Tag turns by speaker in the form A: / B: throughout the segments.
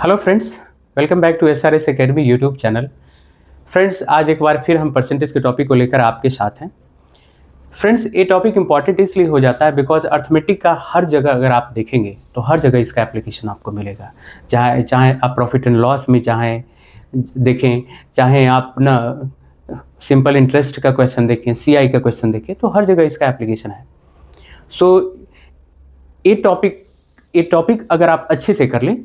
A: Hello friends, welcome back to SRS academy YouTube channel. Friends, आज एक बार फिर हम परसेंटेज के टॉपिक को लेकर आपके साथ हैं। फ्रेंड्स, ये टॉपिक इंपॉर्टेंट इसलिए हो जाता है बिकॉज अर्थमेटिक का हर जगह अगर आप देखेंगे तो हर जगह इसका एप्लीकेशन आपको मिलेगा। चाहे चाहे आप प्रॉफिट एंड लॉस में चाहे देखें, चाहे आप ना सिंपल इंटरेस्ट का क्वेश्चन देखें, सीआई का क्वेश्चन देखें, तो हर जगह इसका एप्लीकेशन है। सो ये टॉपिक अगर आप अच्छे से कर लें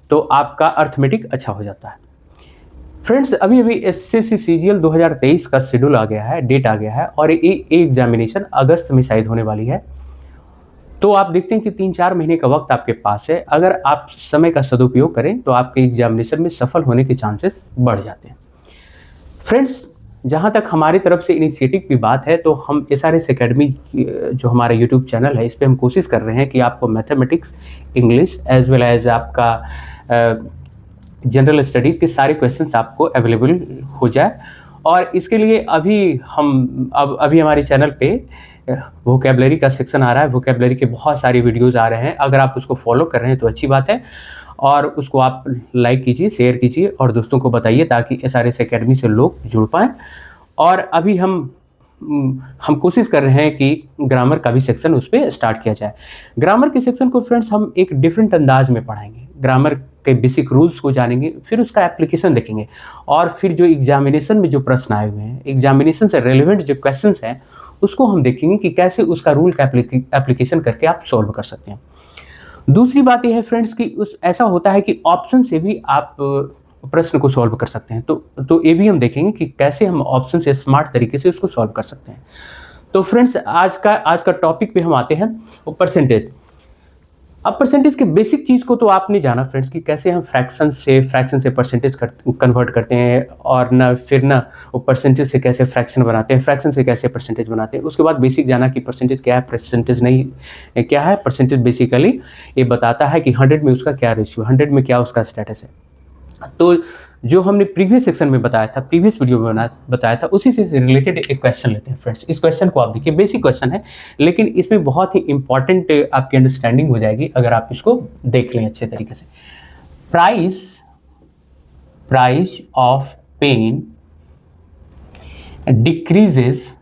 A: तो आपका अर्थमेटिक अच्छा हो जाता है। फ्रेंड्स, अभी अभी एसएससी सीजीएल 2023 का शेड्यूल आ गया है, डेट आ गया है और ये एग्जामिनेशन अगस्त में शायद होने वाली है। तो आप देखते हैं कि 3-4 महीने का वक्त आपके पास है। अगर आप समय का सदुपयोग करें तो आपके एग्जामिनेशन में सफल होने के चांसेस बढ़ जाते हैं। फ्रेंड्स, जहाँ तक हमारी तरफ से इनिशिएटिव की बात है तो हम एसआरएस एकेडमी जो हमारा यूट्यूब चैनल है, इस पर हम कोशिश कर रहे हैं कि आपको mathematics, English as well as आपका जनरल स्टडीज़ के सारे क्वेश्चंस आपको अवेलेबल हो जाए। और इसके लिए अभी हमारे चैनल पे वोकैबलरी का सेक्शन आ रहा है। वोकैबलरी के बहुत सारे वीडियोस आ रहे हैं। अगर आप उसको फॉलो कर रहे हैं तो अच्छी बात है, और उसको आप लाइक कीजिए, शेयर कीजिए और दोस्तों को बताइए ताकि एसआरएस एकेडमी से लोग जुड़ पाएँ। और अभी हम कोशिश कर रहे हैं कि ग्रामर का भी सेक्शन उस पर स्टार्ट किया जाए। ग्रामर के सेक्शन को फ्रेंड्स हम एक डिफरेंट अंदाज में पढ़ाएंगे। ग्रामर के बेसिक रूल्स को जानेंगे, फिर उसका एप्लीकेशन देखेंगे, और फिर जो एग्जामिनेशन में जो प्रश्न आए हुए हैं, एग्जामिनेशन से रेलिवेंट जो क्वेश्चंस हैं, उसको हम देखेंगे कि कैसे उसका रूल का एप्लीकेशन करके आप सॉल्व कर सकते हैं। दूसरी बात यह है फ्रेंड्स कि ऐसा होता है कि ऑप्शन से भी आप प्रश्न को सॉल्व कर सकते हैं। तो ये भी हम देखेंगे कि कैसे हम ऑप्शन से स्मार्ट तरीके से उसको सॉल्व कर सकते हैं। तो फ्रेंड्स, आज का टॉपिक पे हम आते हैं, वो परसेंटेज। अब परसेंटेज के बेसिक चीज़ को तो आपने जाना फ्रेंड्स कि कैसे हम फ्रैक्शन से परसेंटेज कन्वर्ट करते हैं, और फिर वो परसेंटेज से कैसे फ्रैक्शन बनाते हैं, फ्रैक्शन से कैसे परसेंटेज बनाते हैं। उसके बाद बेसिक जाना कि परसेंटेज क्या है, परसेंटेज नहीं क्या है। परसेंटेज बेसिकली ये बताता है कि 100 में उसका क्या रेशियो, 100 में क्या उसका स्टेटस है। तो जो हमने प्रीवियस सेक्शन में बताया था, प्रीवियस वीडियो में बताया था, उसी से रिलेटेड एक क्वेश्चन लेते हैं फ्रेंड्स। इस क्वेश्चन को आप देखिए, बेसिक क्वेश्चन है लेकिन इसमें बहुत ही इंपॉर्टेंट आपकी अंडरस्टैंडिंग हो जाएगी अगर आप इसको देख लें अच्छे तरीके से। Price of pen decreases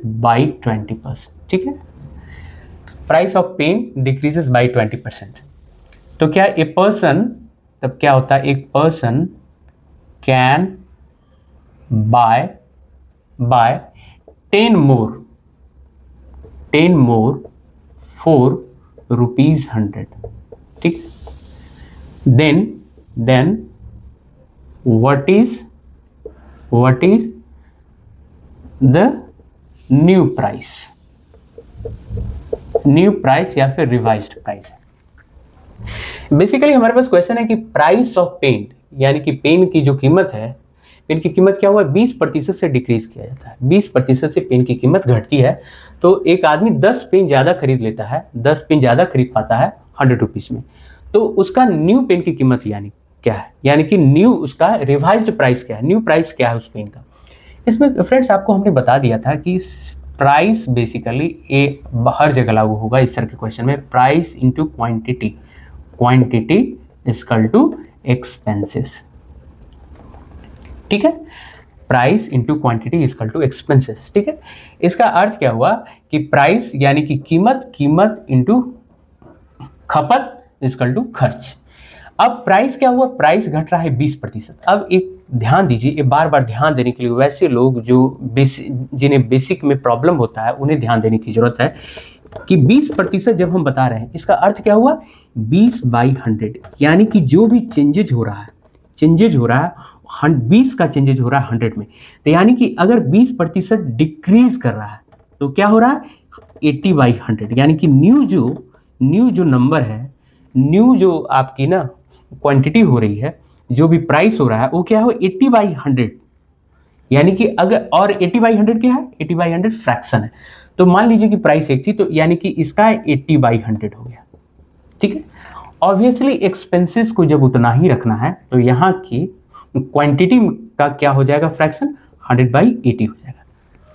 A: by 20%। ठीक है, price of pen decreases by 20%। तो क्या ए पर्सन, तब क्या होता है, एक person can buy 10 more for ₹100। ठीक, then what is the new price या फिर रिवाइज्ड प्राइस। बेसिकली हमारे पास क्वेश्चन है कि प्राइस ऑफ पेन, यानी कि पेन की जो कीमत है, पेन की कीमत क्या हुआ, 20% से डिक्रीज किया जाता है। 20% से पेन की कीमत घटती है। तो एक आदमी 10 पेन ज़्यादा खरीद लेता है, 10 पेन ज़्यादा खरीद पाता है 100 रुपीज़ में। तो उसका न्यू पेन की कीमत यानी क्या है, यानी कि न्यू उसका रिवाइज्ड प्राइस क्या है, न्यू प्राइस क्या है उस पेन का। इसमें फ्रेंड्स आपको हमने बता दिया था कि प्राइस बेसिकली ये हर जगह लागू होगा इस तरह के क्वेश्चन में। Price into quantity equal to expenses. ठीक है, price into quantity equal to expenses. ठीक है, इसका अर्थ क्या हुआ कि प्राइस यानी कि कीमत इंटू खपत इक्वल टू खर्च। अब प्राइस क्या हुआ, प्राइस घट रहा है 20%। अब एक ध्यान दीजिए, ये बार बार ध्यान देने के लिए वैसे लोग जो जिन्हें बेसिक में प्रॉब्लम होता है उन्हें ध्यान देने की जरूरत है कि 20% जब हम बता रहे हैं, इसका अर्थ क्या हुआ, 20/100, यानी कि जो भी चेंजेज हो रहा है 20 का चेंजेज हो रहा है 100 में। तो यानी कि अगर 20% डिक्रीज कर रहा है तो क्या हो रहा है, 80/100, यानी कि न्यू जो नंबर है, न्यू जो आपकी ना क्वांटिटी हो रही है, जो भी प्राइस हो रहा है वो क्या हो, 80/100। यानी कि अगर, और 80/100 क्या है, 80/100 फ्रैक्शन है। तो मान लीजिए कि प्राइस 1 थी, तो यानी कि इसका 80/100 हो गया। ठीक है, ऑब्वियसली एक्सपेंसेस को जब उतना ही रखना है तो यहाँ की क्वांटिटी का क्या हो जाएगा, फ्रैक्शन 100/80 हो जाएगा।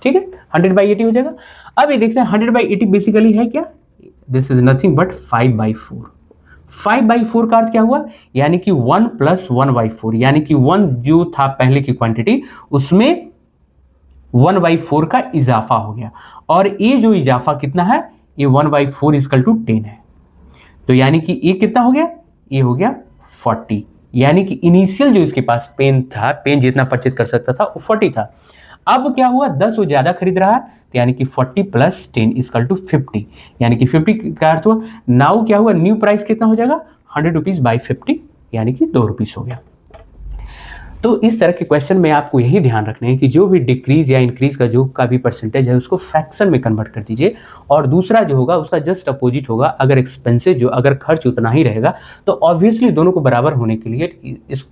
A: ठीक है, 100/80 हो जाएगा। अब ये देखते हैं 100/80 बेसिकली है क्या, दिस इज नथिंग बट 5/4। 5/4 का अर्थ क्या हुआ, यानी कि 1 + 1/4, यानी कि 1 जो था पहले की क्वांटिटी उसमें 1/4 का इजाफा हो गया, और ये जो इजाफा कितना है, ये 1/4 = 10 है। तो यानी कि ये कितना हो गया, ये हो गया 40। यानी कि इनिशियल जो इसके पास पेन था, पेन जितना परचेज कर सकता था वो 40 था। अब क्या हुआ, 10 वो ज्यादा खरीद रहा है, तो यानी कि 40 + 10 = 50, यानी कि 50 का अर्थ हुआ, नाउ क्या हुआ, न्यू प्राइस कितना हो जाएगा, 100 रुपीज बाई 50, यानी कि 2 रुपीज हो गया। तो इस तरह के क्वेश्चन में आपको यही ध्यान रखना है कि जो भी डिक्रीज या इंक्रीज का जो का भी परसेंटेज है उसको फ्रैक्शन में कन्वर्ट कर दीजिए, और दूसरा जो होगा उसका जस्ट अपोजिट होगा। अगर एक्सपेंसेस जो अगर खर्च उतना ही रहेगा तो ऑब्वियसली दोनों को बराबर होने के लिए,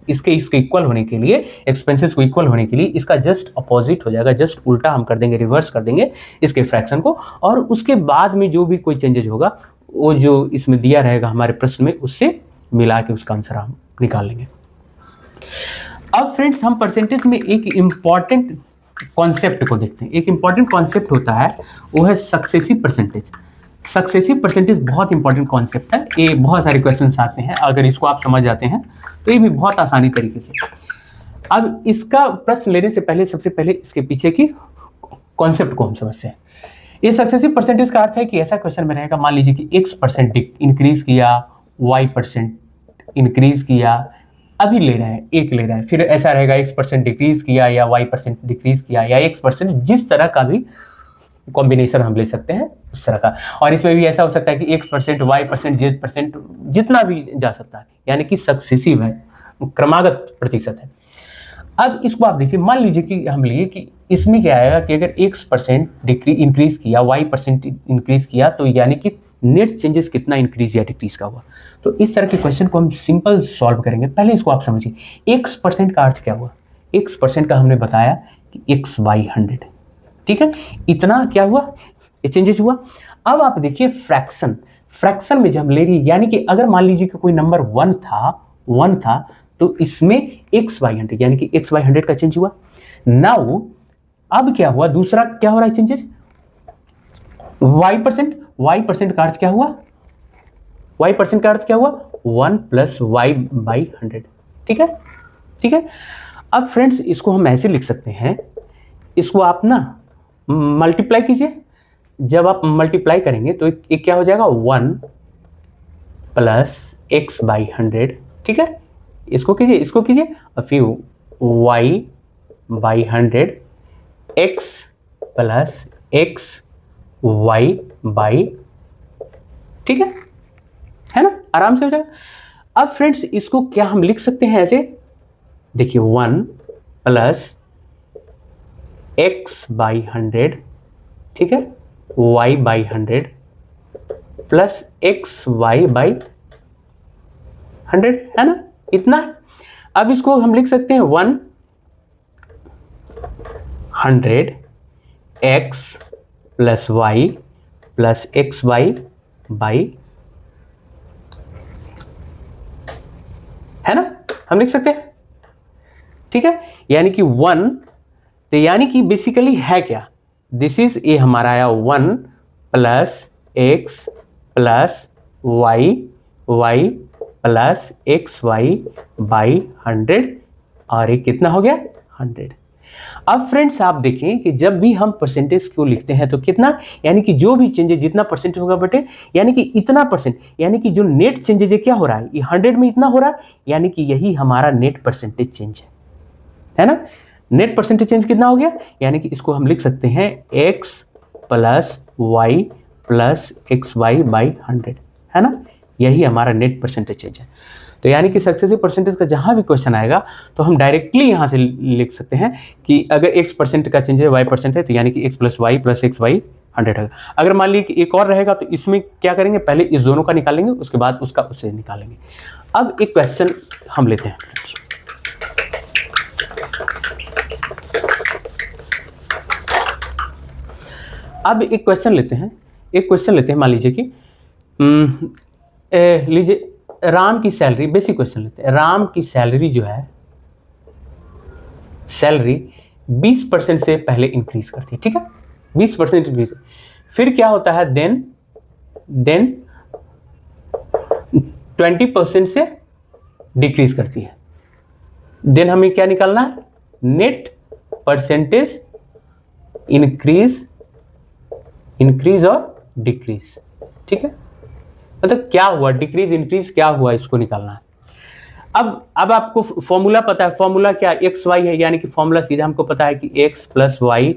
A: इसके इक्वल होने के लिए, एक्सपेंसेस को इक्वल होने के लिए इसका जस्ट अपोजिट हो जाएगा, जस्ट उल्टा हम कर देंगे, रिवर्स कर देंगे इसके फ्रैक्शन को, और उसके बाद में जो भी कोई चेंजेज होगा वो जो इसमें दिया रहेगा हमारे प्रश्न में उससे मिला के उसका आंसर हम निकाल लेंगे। अब फ्रेंड्स हम परसेंटेज में एक इंपॉर्टेंट कॉन्सेप्ट को देखते हैं। एक इंपॉर्टेंट कॉन्सेप्ट होता है वो है सक्सेसिव परसेंटेज। सक्सेसिव परसेंटेज बहुत इंपॉर्टेंट कॉन्सेप्ट है, ये बहुत सारे क्वेश्चंस आते हैं, अगर इसको आप समझ जाते हैं तो ये भी बहुत आसानी तरीके से। अब इसका प्रश्न लेने से पहले सबसे पहले इसके पीछे की कॉन्सेप्ट को हम समझते हैं। ये सक्सेसिव परसेंटेज का अर्थ है कि ऐसा क्वेश्चन में रहेगा, मान लीजिए कि x% इंक्रीज किया, y% इंक्रीज किया, अभी ले रहा है 1 ले रहा है, फिर ऐसा रहेगा x% डिक्रीज किया या y% डिक्रीज किया या x%, जिस तरह का भी कॉम्बिनेशन हम ले सकते हैं उस तरह का। और इसमें भी ऐसा हो सकता है कि x%, y%, z%, जितना भी जा सकता है, यानी कि सक्सेसिव है, क्रमागत प्रतिशत है। अब इसको आप देखिए, मान लीजिए कि हम लिए कि इसमें क्या आएगा कि अगर x% इंक्रीज किया, y% इंक्रीज किया, तो यानी कि नेट चेंजेस कितना इंक्रीज या डिक्रीज का हुआ। तो इस तरह के क्वेश्चन को हम सिंपल सॉल्व करेंगे। पहले इसको आप समझिए, x% का अर्थ क्या हुआ, x% का हमने बताया कि x/100, ठीक है, इतना क्या हुआ, ये चेंजेस हुआ। अब आप देखिए फ्रैक्शन, फ्रैक्शन में जब हम ले रही, यानी कि अगर मान लीजिए कि कोई नंबर 1 था तो इसमें x/100 यानी कि x/100 का चेंज हुआ। नाउ अब क्या हुआ, दूसरा क्या हो रहा है चेंजेस, y% का अर्थ क्या हुआ, y% का अर्थ क्या हुआ, 1 + y/100, ठीक है, ठीक है। अब फ्रेंड्स इसको हम ऐसे लिख सकते हैं, इसको आप ना मल्टीप्लाई कीजिए, जब आप मल्टीप्लाई करेंगे तो एक क्या हो जाएगा, 1 + x/100, ठीक है, इसको कीजिए, इसको कीजिए, और फिर y/100 x + xy/, ठीक है ना, आराम से हो जाएगा। अब फ्रेंड्स इसको क्या हम लिख सकते हैं ऐसे, देखिए 1 + x/100, ठीक है, y/100 + xy/100, है ना, इतना। अब इसको हम लिख सकते हैं 100 x + y + xy/, है ना, हम लिख सकते हैं, ठीक है। यानी कि 1, तो यानी कि बेसिकली है क्या, दिस इज ए हमारा आया 1 + x + y + xy/100, और ये कितना हो गया, 100। अब फ्रेंड्स आप देखें कि जब भी हम परसेंटेज को लिखते हैं तो कितना, यानी कि जो भी चेंजेस जितना परसेंटेज होगा बटे, यानी कि इतना परसेंट, यानी कि जो नेट चेंजेज है क्या हो रहा है, ये 100 में इतना हो रहा है, यानी कि यही हमारा नेट परसेंटेज चेंज है ना। नेट परसेंटेज चेंज कितना हो गया, यानी कि इसको हम लिख सकते हैं x + y + xy/100, है ना, यही हमारा नेट परसेंटेज चेंज है। तो यानी कि सक्सेसिव परसेंटेज का जहां भी क्वेश्चन आएगा तो हम डायरेक्टली यहां से लिख सकते हैं कि अगर x% का चेंज है, y% है, तो यानी कि x + y + xy/100 है। अगर मान लीजिए कि एक और रहेगा तो इसमें क्या करेंगे, पहले इस दोनों का निकालेंगे, उसके बाद उसका उससे निकालेंगे। अब एक क्वेश्चन हम लेते हैं, अब एक क्वेश्चन लेते हैं, मान लीजिए कि लीजिए राम की सैलरी, बेसिक क्वेश्चन लेते हैं, राम की सैलरी जो है, सैलरी 20% से पहले इंक्रीज करती है, ठीक है, 20% इंक्रीज, फिर क्या होता है, देन देन 20% से डिक्रीज करती है, देन हमें क्या निकालना है, नेट परसेंटेज इंक्रीज और डिक्रीज। ठीक है, मतलब क्या हुआ, डिक्रीज इंक्रीज क्या हुआ, इसको निकालना है। अब आपको फॉर्मूला पता है, फॉर्मूला क्या एक्स वाई है, यानी कि फॉर्मूला सीधा हमको पता है कि एक्स प्लस वाई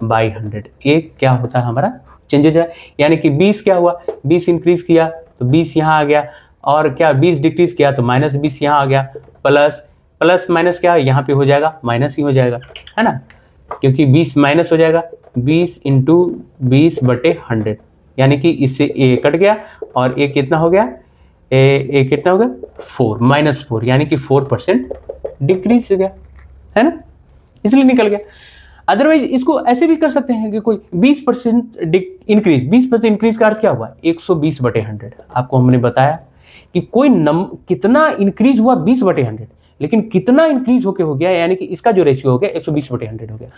A: बाई 100, एक क्या होता है हमारा चेंजेस है, यानी कि 20 क्या हुआ, 20 इंक्रीज किया तो 20 यहाँ आ गया, और क्या 20 डिक्रीज किया तो -20 यहाँ आ गया, प्लस माइनस क्या यहाँ पे हो जाएगा, माइनस ही हो जाएगा, है ना, क्योंकि 20 माइनस हो जाएगा, 20 × 20/100, यानी कि इससे ए कट गया और ए कितना हो गया, ए कितना हो गया 4, -4, यानी कि 4% डिक्रीज हो गया, है ना, इसलिए निकल गया। अदरवाइज इसको ऐसे भी कर सकते हैं कि कोई 20% इंक्रीज, 20% इंक्रीज का अर्थ क्या हुआ, 120/100। आपको हमने बताया कि कोई कितना इंक्रीज हुआ 20/100, लेकिन कितना इंक्रीज होके हो गया, यानी कि इसका जो रेशियो हो गया 120/100 हो गया,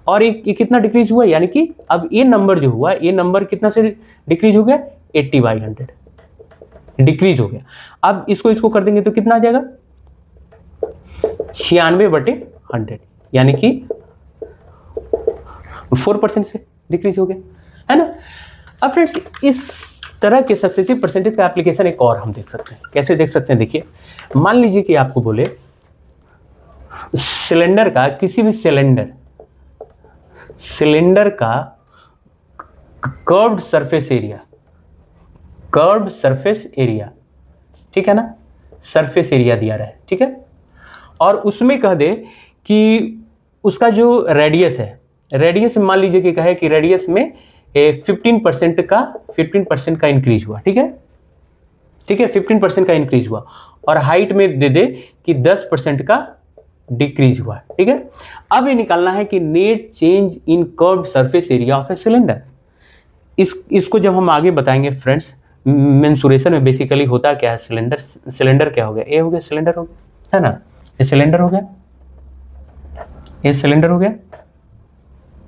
A: और ये कितना डिक्रीज हुआ, यानी कि अब ये नंबर जो हुआ, ये नंबर कितना से डिक्रीज हो गया, 80/100 डिक्रीज हो गया। अब इसको कर देंगे तो कितना आ जाएगा, 96/100, यानी कि 4% से डिक्रीज हो गया, है ना। अब फ्रेंड्स इस तरह के सक्सेसिव परसेंटेज का एप्लीकेशन एक और हम देख सकते हैं, कैसे देख सकते हैं, देखिए मान लीजिए कि आपको बोले सिलेंडर का, किसी भी सिलेंडर का कर्व्ड सरफेस एरिया, ठीक है ना, सरफेस एरिया दिया रहा है, ठीक है, और उसमें कह दे कि उसका जो रेडियस है, रेडियस मान लीजिए कि कहे कि रेडियस में 15% का इंक्रीज हुआ, ठीक है 15% का इंक्रीज हुआ, और हाइट में दे दे कि 10% का डिक्रीज हुआ, ठीक है। अब ये निकालना है कि net change in curved surface area of a cylinder. इसको जब हम आगे बताएंगे फ्रेंड्स, मेंसुरेशन में बेसिकली होता क्या है, सिलेंडर क्या हो गया, ए हो गया, सिलेंडर हो गया, है ना, ये सिलेंडर हो गया, ये सिलेंडर हो गया,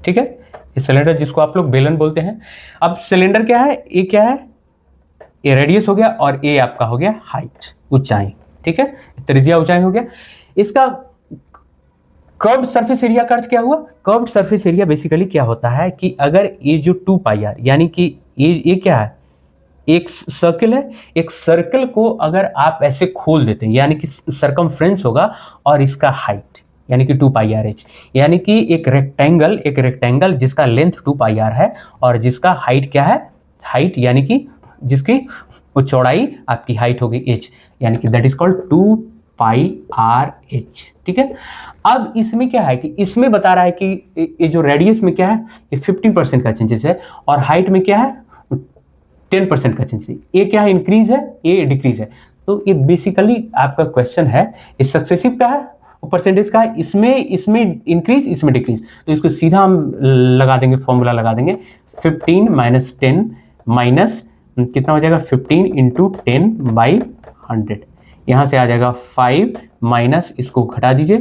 A: ठीक है, ये सिलेंडर जिसको आप लोग बेलन बोलते हैं। अब सिलेंडर क्या है, ये क्या है, ये रेडियस हो गया, और ये आपका हो गया हाइट, ऊंचाई, ठीक है, त्रिज्या ऊंचाई हो गया। इसका कर्व्ड सरफेस एरिया का अर्थ क्या हुआ, कर्व्ड सरफेस एरिया बेसिकली क्या होता है कि अगर ये जो 2πr, यानी कि ये क्या है, एक सर्कल है, एक सर्कल को अगर आप ऐसे खोल देते हैं, यानी कि सरकमफ्रेंस होगा, और इसका हाइट यानी कि 2πrh, यानी कि एक रेक्टेंगल जिसका लेंथ 2πr है और जिसका हाइट क्या है, हाइट यानी कि जिसकी वो चौड़ाई आपकी हाइट होगी h, यानी कि दैट इज कॉल्ड 2πrh, ठीक है। अब इसमें क्या है कि इसमें बता रहा है कि ये जो रेडियस में क्या है, ये 15% का चेंजेस है, और हाइट में क्या है 10% का चेंजेस है। ये क्या है, इंक्रीज है, ये डिक्रीज है। तो ये बेसिकली आपका क्वेश्चन है, ये सक्सेसिव का है, परसेंटेज का है, इसमें इंक्रीज, इसमें डिक्रीज। तो इसको सीधा हम लगा देंगे, फॉर्मूला लगा देंगे, 15 - 10 माइनस कितना हो जाएगा, 15 × 10/100, यहाँ से आ जाएगा 5 माइनस इसको घटा दीजिए,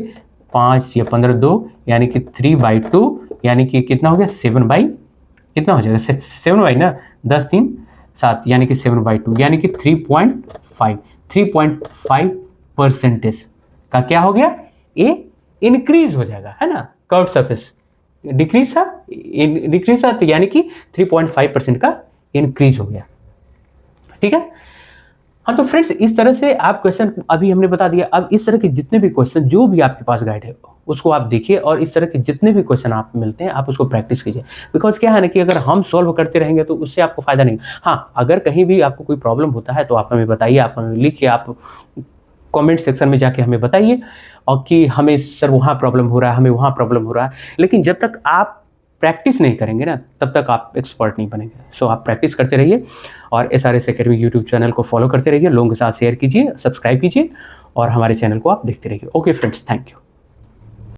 A: 5 या 15 2, यानी कि 3/2, यानी कि कितना हो गया, 7 कितना हो जाएगा, 7 ना, 10 3 7, यानी कि 7/2, यानी कि 3.5% का क्या हो गया, ये इंक्रीज हो जाएगा, है ना। कर्व्ड सरफेस डिक्रीज था, तो यानी कि 3.5% का इंक्रीज हो गया, ठीक है। हाँ, तो फ्रेंड्स इस तरह से आप क्वेश्चन अभी हमने बता दिया। अब इस तरह के जितने भी क्वेश्चन जो भी आपके पास गाइड है उसको आप देखिए, और इस तरह के जितने भी क्वेश्चन आप मिलते हैं आप उसको प्रैक्टिस कीजिए। बिकॉज क्या है ना कि अगर हम सॉल्व करते रहेंगे तो उससे आपको फायदा नहीं। हाँ, अगर कहीं भी आपको कोई प्रॉब्लम होता है तो आप हमें बताइए, आप हमें लिखिए, आप कमेंट सेक्शन में जाके हमें बताइए, और कि हमें सर वहाँ प्रॉब्लम हो रहा है, हमें वहाँ प्रॉब्लम हो रहा है। लेकिन जब तक आप प्रैक्टिस नहीं करेंगे ना, तब तक आप एक्सपर्ट नहीं बनेंगे। सो आप प्रैक्टिस करते रहिए, और SRS एकेडमी यूट्यूब चैनल को फॉलो करते रहिए, लोगों के साथ शेयर कीजिए, सब्सक्राइब कीजिए, और हमारे चैनल को आप देखते रहिए। Okay friends, thank you.